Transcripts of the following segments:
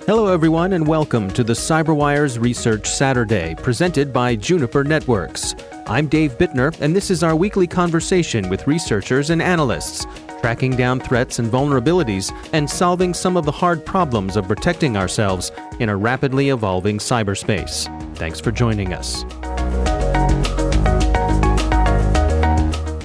Hello everyone and welcome to the CyberWire's Research Saturday, presented by Juniper Networks. I'm Dave Bittner, and this is our weekly conversation with researchers and analysts, tracking down threats and vulnerabilities and solving some of the hard problems of protecting ourselves in a rapidly evolving cyberspace. Thanks for joining us.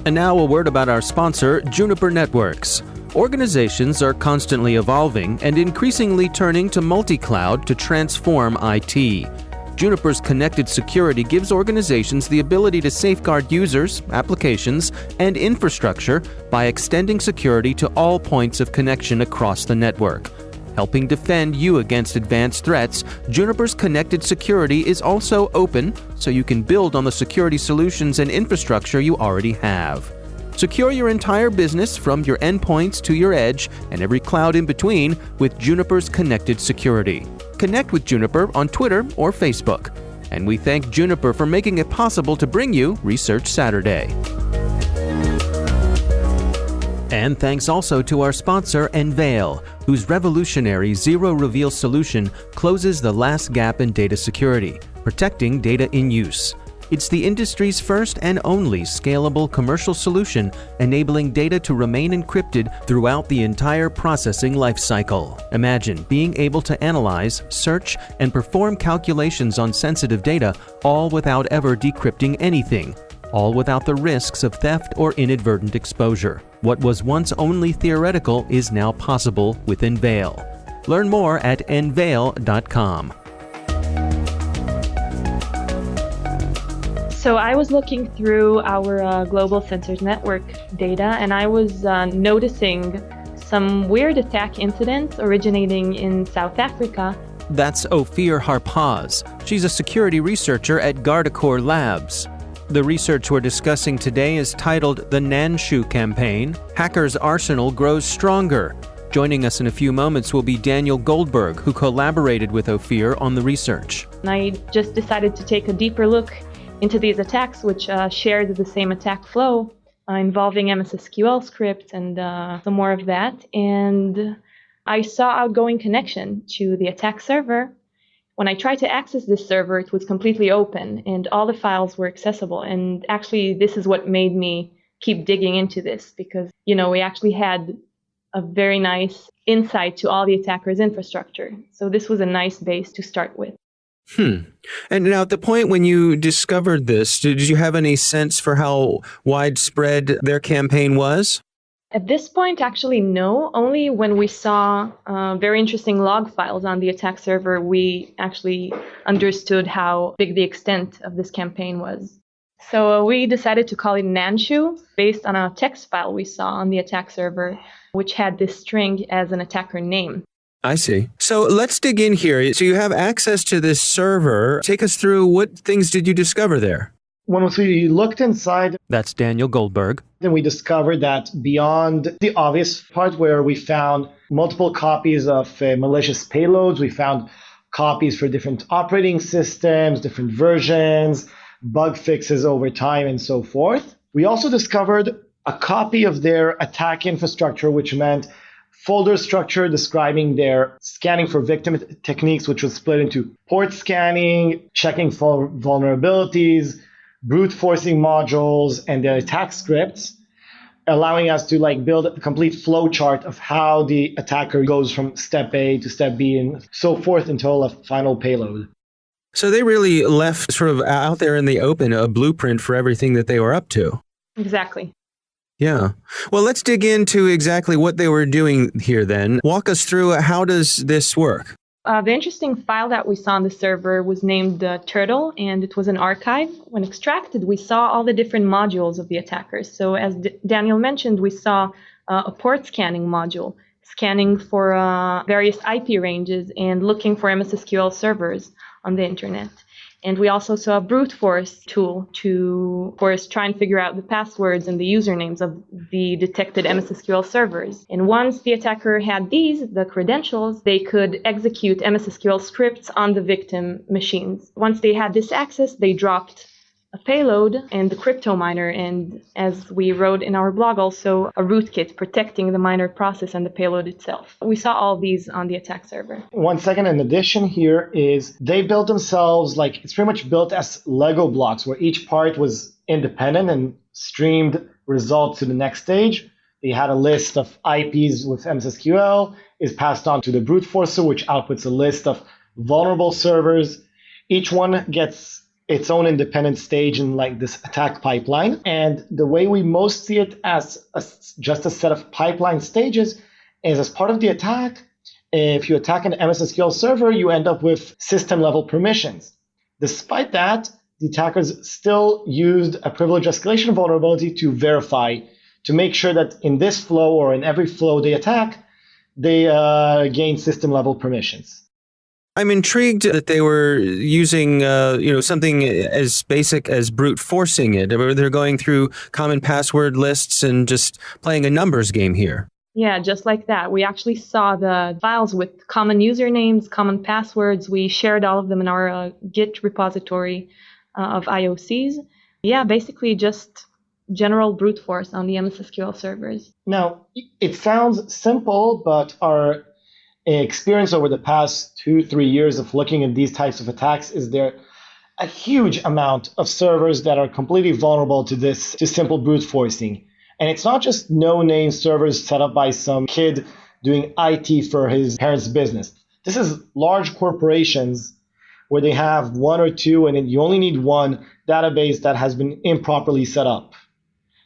And now a word about our sponsor, Juniper Networks. Organizations are constantly evolving and increasingly turning to multi-cloud to transform IT. Juniper's connected security gives organizations the ability to safeguard users, applications, and infrastructure by extending security to all points of connection across the network. Helping defend you against advanced threats, Juniper's connected security is also open, so you can build on the security solutions and infrastructure you already have. Secure your entire business from your endpoints to your edge and every cloud in between with Juniper's connected security. Connect with Juniper on Twitter or Facebook. And we thank Juniper for making it possible to bring you Research Saturday. And thanks also to our sponsor, Enveil, whose revolutionary zero-reveal solution closes the last gap in data security, protecting data in use. It's the industry's first and only scalable commercial solution, enabling data to remain encrypted throughout the entire processing lifecycle. Imagine being able to analyze, search, and perform calculations on sensitive data, all without ever decrypting anything, all without the risks of theft or inadvertent exposure. What was once only theoretical is now possible with Enveil. Learn more at enveil.com. So I was looking through our global sensors network data, and I was noticing some weird attack incidents originating in South Africa. That's Ophir Harpaz. She's a security researcher at Guardicore Labs. The research we're discussing today is titled The Nansh0u Campaign, Hackers' Arsenal Grows Stronger. Joining us in a few moments will be Daniel Goldberg, who collaborated with Ophir on the research. And I just decided to take a deeper look into these attacks, which shared the same attack flow involving MS-SQL scripts and some more of that. And I saw outgoing connection to the attack server. When I tried to access this server, it was completely open and all the files were accessible. And actually, this is what made me keep digging into this because, we actually had a very nice insight to all the attacker's infrastructure. So this was a nice base to start with. And now at the point when you discovered this, did you have any sense for how widespread their campaign was? At this point, actually, no. Only when we saw very interesting log files on the attack server, we actually understood how big the extent of this campaign was. So we decided to call it Nansh0u based on a text file we saw on the attack server, which had this string as an attacker name. I see. So let's dig in here. So you have access to this server. Take us through what things did you discover there? Once we looked inside, that's Daniel Goldberg. Then we discovered that beyond the obvious part where we found multiple copies of malicious payloads, we found copies for different operating systems, different versions, bug fixes over time, and so forth. We also discovered a copy of their attack infrastructure, which meant folder structure describing their scanning for victim techniques, which was split into port scanning, checking for vulnerabilities, brute forcing modules, and their attack scripts, allowing us to build a complete flow chart of how the attacker goes from step A to step B and so forth until a final payload. So they really left sort of out there in the open a blueprint for everything that they were up to. Exactly. Yeah. Well, let's dig into exactly what they were doing here then. Walk us through how does this work? The interesting file that we saw on the server was named Turtle, and it was an archive. When extracted, we saw all the different modules of the attackers. So as Daniel mentioned, we saw a port scanning module, scanning for various IP ranges and looking for MS-SQL servers on the internet. And we also saw a brute force tool to, of course, try and figure out the passwords and the usernames of the detected MS-SQL servers. And once the attacker had the credentials, they could execute MS-SQL scripts on the victim machines. Once they had this access, they dropped a payload and the cryptominer, and as we wrote in our blog, also a rootkit protecting the miner process and the payload itself. We saw all these on the attack server. 1 second, in addition here is they built themselves, like it's pretty much built as Lego blocks where each part was independent and streamed results to the next stage. They had a list of IPs with MS-SQL, is passed on to the brute forcer, which outputs a list of vulnerable servers. Each one gets its own independent stage in like this attack pipeline. And the way we most see it as just a set of pipeline stages is as part of the attack. If you attack an MS-SQL server, you end up with system level permissions. Despite that, the attackers still used a privilege escalation vulnerability to verify, to make sure that in this flow or in every flow they attack, they gain system level permissions. I'm intrigued that they were using, something as basic as brute forcing it. They're going through common password lists and just playing a numbers game here. Yeah, just like that. We actually saw the files with common usernames, common passwords. We shared all of them in our Git repository of IOCs. Yeah, basically just general brute force on the MS-SQL servers. Now, it sounds simple, but our experience over the past 2-3 years of looking at these types of attacks is there a huge amount of servers that are completely vulnerable to simple brute forcing. And it's not just no-name servers set up by some kid doing IT for his parents' business. This is large corporations where they have one or two, and you only need one database that has been improperly set up.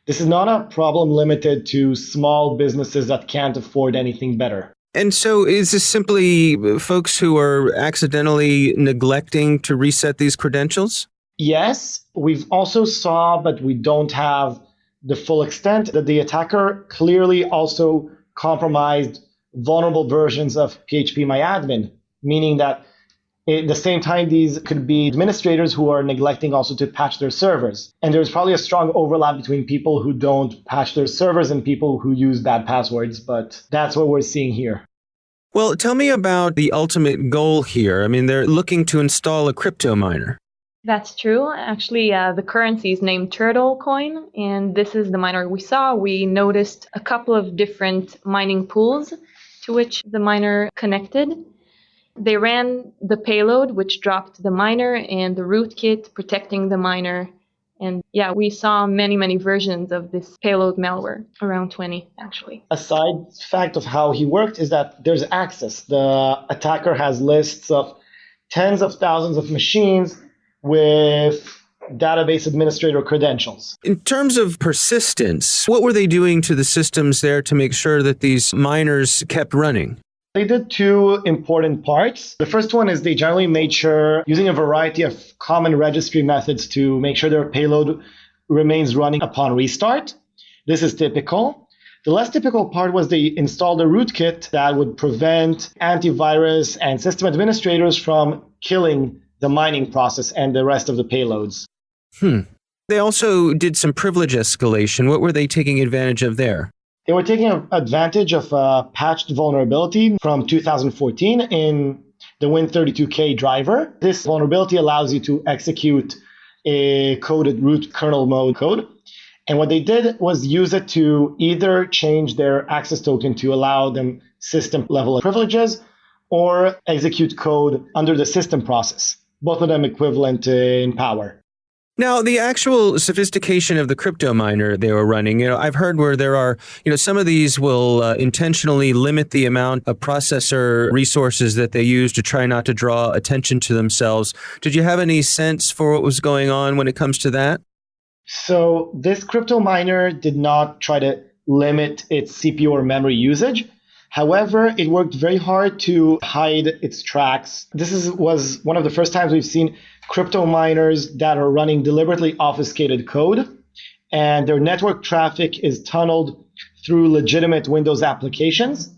This is not a problem limited to small businesses that can't afford anything better. And so is this simply folks who are accidentally neglecting to reset these credentials? Yes, we've also saw, but we don't have the full extent, that the attacker clearly also compromised vulnerable versions of phpMyAdmin, meaning that at the same time, these could be administrators who are neglecting also to patch their servers. And there's probably a strong overlap between people who don't patch their servers and people who use bad passwords, but that's what we're seeing here. Well, tell me about the ultimate goal here. I mean, they're looking to install a crypto miner. That's true. Actually, the currency is named Turtle Coin, and this is the miner we saw. We noticed a couple of different mining pools to which the miner connected. They ran the payload, which dropped the miner, and the rootkit protecting the miner. And yeah, we saw many, many versions of this payload malware, around 20, actually. A side fact of how he worked is that there's access. The attacker has lists of tens of thousands of machines with database administrator credentials. In terms of persistence, what were they doing to the systems there to make sure that these miners kept running? They did two important parts. The first one is they generally made sure, using a variety of common registry methods, to make sure their payload remains running upon restart. This is typical. The less typical part was they installed a rootkit that would prevent antivirus and system administrators from killing the mining process and the rest of the payloads. They also did some privilege escalation. What were they taking advantage of there? They were taking advantage of a patched vulnerability from 2014 in the Win32k driver. This vulnerability allows you to execute a coded root kernel mode code. And what they did was use it to either change their access token to allow them system level privileges or execute code under the system process, both of them equivalent in power. Now, the actual sophistication of the crypto miner they were running, I've heard where there are, some of these will intentionally limit the amount of processor resources that they use to try not to draw attention to themselves. Did you have any sense for what was going on when it comes to that? So this crypto miner did not try to limit its CPU or memory usage. However, it worked very hard to hide its tracks. This was one of the first times we've seen crypto miners that are running deliberately obfuscated code, and their network traffic is tunneled through legitimate Windows applications.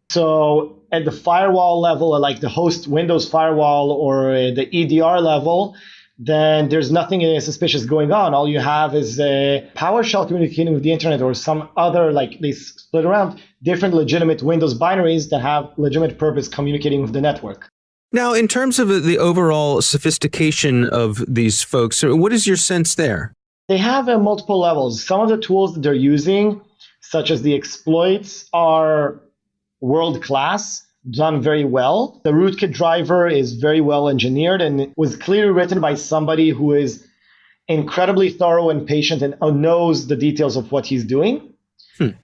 So at the firewall level, like the host Windows firewall or the EDR level, then there's nothing suspicious going on. All you have is a PowerShell communicating with the internet or some other, like they split around different legitimate Windows binaries that have legitimate purpose communicating with the network. Now, in terms of the overall sophistication of these folks, what is your sense there? They have multiple levels. Some of the tools that they're using, such as the exploits, are world class, done very well. The rootkit driver is very well engineered and it was clearly written by somebody who is incredibly thorough and patient and knows the details of what he's doing.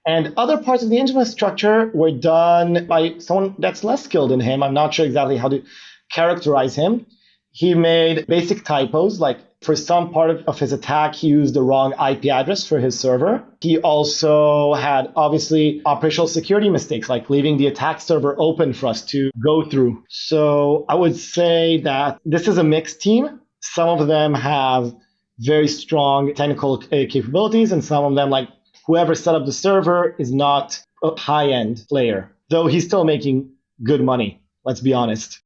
And other parts of the infrastructure were done by someone that's less skilled than him. I'm not sure exactly how to characterize him. He made basic typos, like for some part of his attack, he used the wrong IP address for his server. He also had, obviously, operational security mistakes, like leaving the attack server open for us to go through. So I would say that this is a mixed team. Some of them have very strong technical capabilities, and some of them, like whoever set up the server, is not a high-end player, though he's still making good money, let's be honest.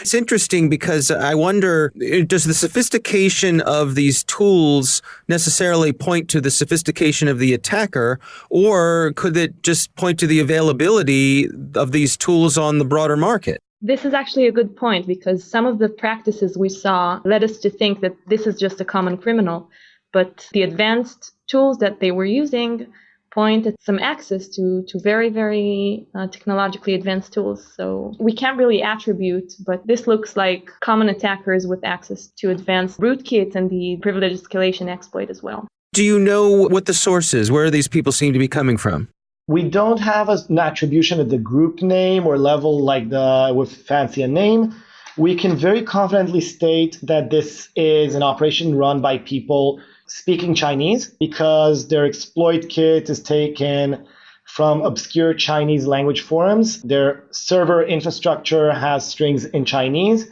It's interesting because I wonder, does the sophistication of these tools necessarily point to the sophistication of the attacker, or could it just point to the availability of these tools on the broader market? This is actually a good point because some of the practices we saw led us to think that this is just a common criminal, but the advanced tools that they were using point at some access to very, very technologically advanced tools. So we can't really attribute, but this looks like common attackers with access to advanced rootkit and the privilege escalation exploit as well. Do you know what the source is? Where these people seem to be coming from? We don't have an attribution at the group name or level like with fancy a name. We can very confidently state that this is an operation run by people speaking Chinese because their exploit kit is taken from obscure Chinese language forums. Their server infrastructure has strings in Chinese.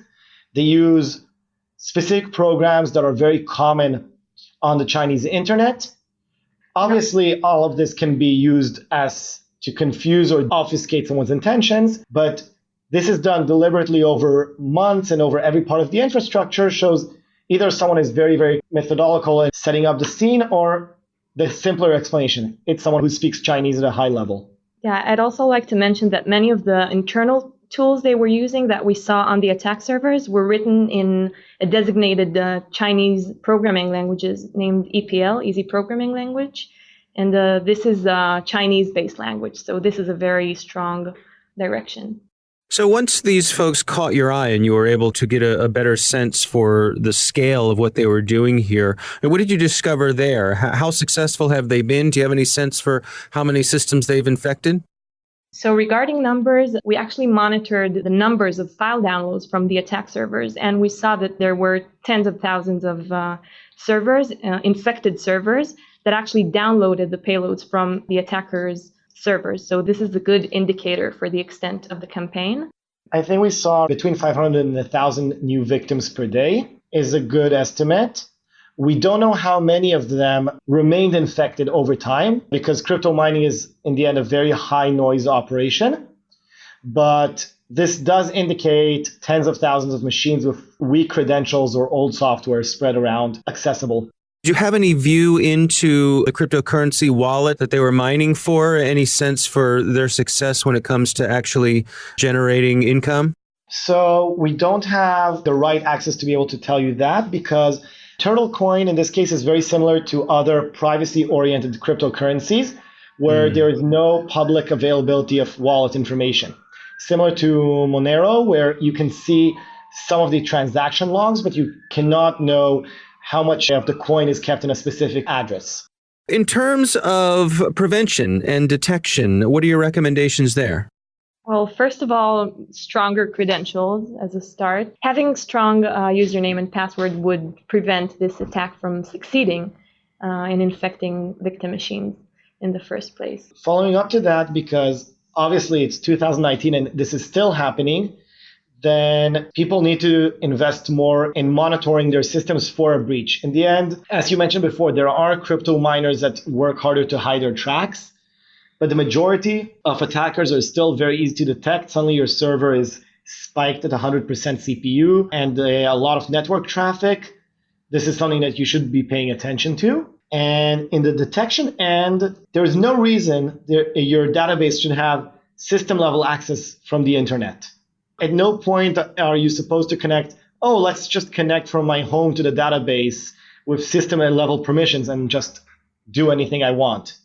They use specific programs that are very common on the Chinese internet. Obviously, all of this can be used as to confuse or obfuscate someone's intentions, but this is done deliberately over months and over every part of the infrastructure, shows either someone is very, very methodical in setting up the scene, or the simpler explanation, it's someone who speaks Chinese at a high level. Yeah, I'd also like to mention that many of the internal tools they were using that we saw on the attack servers were written in a designated Chinese programming languages named EPL, Easy Programming Language. And this is a Chinese-based language, so this is a very strong direction. So once these folks caught your eye and you were able to get a better sense for the scale of what they were doing here, what did you discover there? How successful have they been? Do you have any sense for how many systems they've infected? So regarding numbers, we actually monitored the numbers of file downloads from the attack servers, and we saw that there were tens of thousands of servers, infected servers, that actually downloaded the payloads from the attackers' servers. So this is a good indicator for the extent of the campaign. I think we saw between 500 and 1,000 new victims per day is a good estimate. We don't know how many of them remained infected over time because crypto mining is, in the end, a very high noise operation. But this does indicate tens of thousands of machines with weak credentials or old software spread around accessible. Do you have any view into the cryptocurrency wallet that they were mining for? Any sense for their success when it comes to actually generating income? So we don't have the right access to be able to tell you that because Turtle Coin in this case is very similar to other privacy-oriented cryptocurrencies where there is no public availability of wallet information. Similar to Monero, where you can see some of the transaction logs, but you cannot know how much of the coin is kept in a specific address. In terms of prevention and detection, what are your recommendations there? Well, first of all, stronger credentials as a start. Having strong username and password would prevent this attack from succeeding in infecting victim machines in the first place. Following up to that, because obviously it's 2019 and this is still happening, then people need to invest more in monitoring their systems for a breach. In the end, as you mentioned before, there are crypto miners that work harder to hide their tracks, but the majority of attackers are still very easy to detect. Suddenly your server is spiked at 100% CPU and a lot of network traffic. This is something that you should be paying attention to. And in the detection end, there's no reason your database should have system level access from the internet. At no point are you supposed to connect, oh, let's just connect from my home to the database with system level permissions and just do anything I want.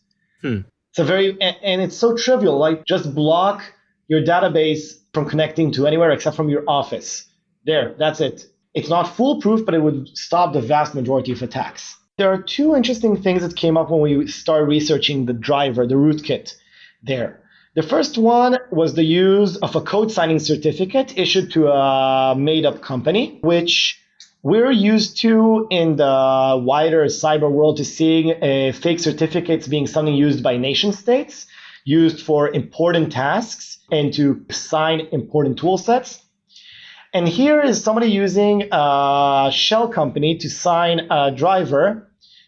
It's and it's so trivial, like just block your database from connecting to anywhere except from your office. There, that's it. It's not foolproof, but it would stop the vast majority of attacks. There are two interesting things that came up when we started researching the driver, the rootkit there. The first one was the use of a code signing certificate issued to a made-up company, which we're used to in the wider cyber world to seeing fake certificates being something used by nation states, used for important tasks and to sign important tool sets. And here is somebody using a shell company to sign a driver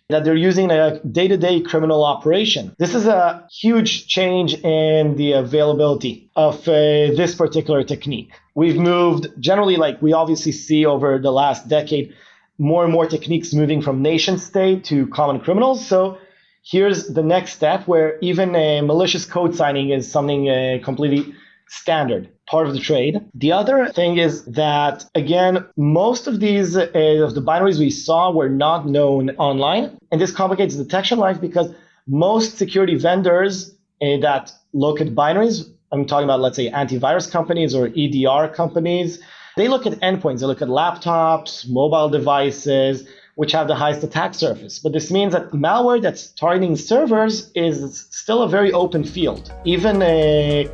that they're using a day-to-day criminal operation. This is a huge change in the availability of this particular technique. We've moved generally, like we obviously see over the last decade, more and more techniques moving from nation state to common criminals. So here's the next step where even malicious code signing is something completely standard, part of the trade. The other thing is that, again, most of these of the binaries we saw were not known online. And this complicates detection life because most security vendors that look at binaries, I'm talking about, let's say, antivirus companies or EDR companies, they look at endpoints. They look at laptops, mobile devices, which have the highest attack surface. But this means that malware that's targeting servers is still a very open field. Even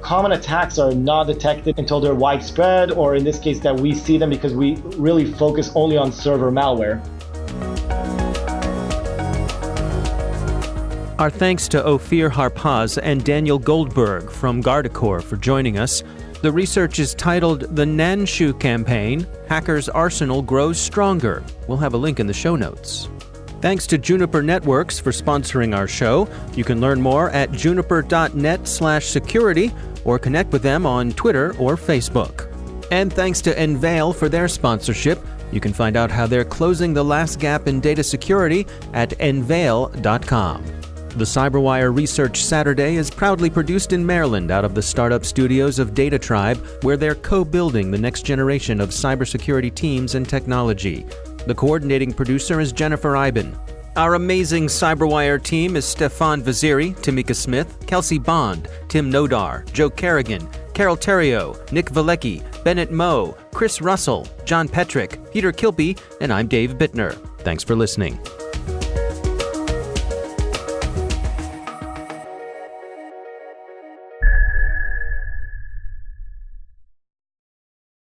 common attacks are not detected until they're widespread, or in this case that we see them because we really focus only on server malware. Our thanks to Ophir Harpaz and Daniel Goldberg from Guardicore for joining us. The research is titled The Nansh0u Campaign, Hackers' Arsenal Grows Stronger. We'll have a link in the show notes. Thanks to Juniper Networks for sponsoring our show. You can learn more at juniper.net/security or connect with them on Twitter or Facebook. And thanks to Enveil for their sponsorship. You can find out how they're closing the last gap in data security at enveil.com. The CyberWire Research Saturday is proudly produced in Maryland out of the startup studios of Data Tribe, where they're co-building the next generation of cybersecurity teams and technology. The coordinating producer is Jennifer Eiben. Our amazing CyberWire team is Stefan Vaziri, Tamika Smith, Kelsey Bond, Tim Nodar, Joe Kerrigan, Carol Terrio, Nick Valecki, Bennett Moe, Chris Russell, John Petrick, Peter Kilpie, and I'm Dave Bittner. Thanks for listening.